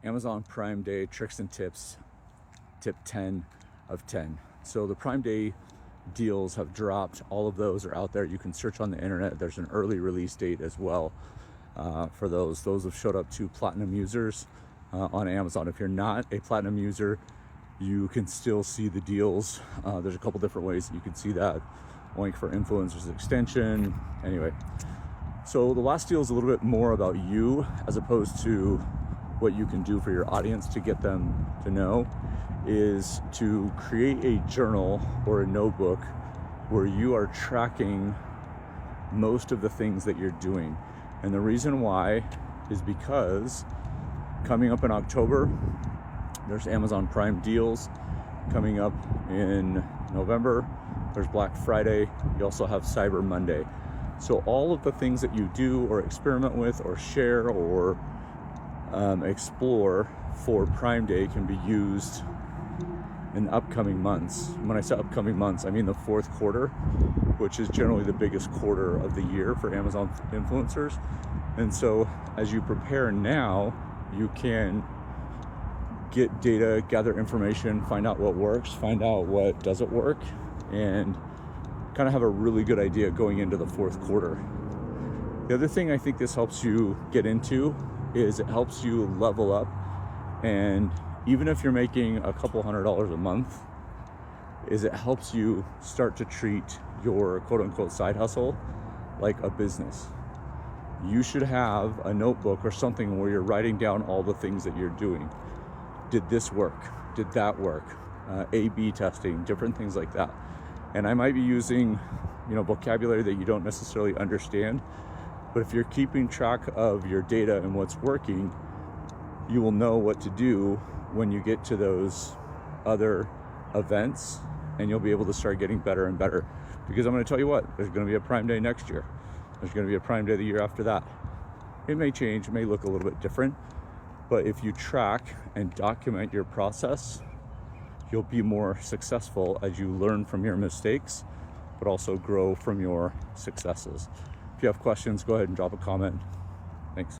Amazon Prime Day tricks and tips, tip 10 of 10. So the Prime Day deals have dropped. All of those are out there. You can search on the internet. There's an early release date as well for those. Those have showed up to Platinum users on Amazon. If you're not a Platinum user, you can still see the deals. There's a couple different ways that you can see that. Oink for Influencers extension. Anyway, so the last deal is a little bit more about you as opposed to what you can do for your audience to get them to know, is to create a journal or a notebook where you are tracking most of the things that you're doing. And the reason why is because coming up in October, there's Amazon Prime deals. Coming up in November, there's Black Friday. You also have Cyber Monday. So all of the things that you do or experiment with or share or explore for Prime Day can be used in upcoming months. When I say upcoming months, I mean the fourth quarter, which is generally the biggest quarter of the year for Amazon influencers. And so as you prepare now, you can get data, gather information, find out what works, find out what doesn't work, and kind of have a really good idea going into the fourth quarter. The other thing I think this helps you get into is it helps you level up. And even if you're making a couple $100s a month, is it helps you start to treat your quote unquote side hustle like a business. You should have a notebook or something where you're writing down all the things that you're doing. Did this work? Did that work? A/B testing, different things like that. And I might be using, vocabulary that you don't necessarily understand, but if you're keeping track of your data and what's working, you will know what to do when you get to those other events, and you'll be able to start getting better and better. Because I'm going to tell you what, there's going to be a Prime Day next year. There's going to be a Prime Day the year after that. It may change, it may look a little bit different, but if you track and document your process, you'll be more successful as you learn from your mistakes, but also grow from your successes. If you have questions, go ahead and drop a comment. Thanks.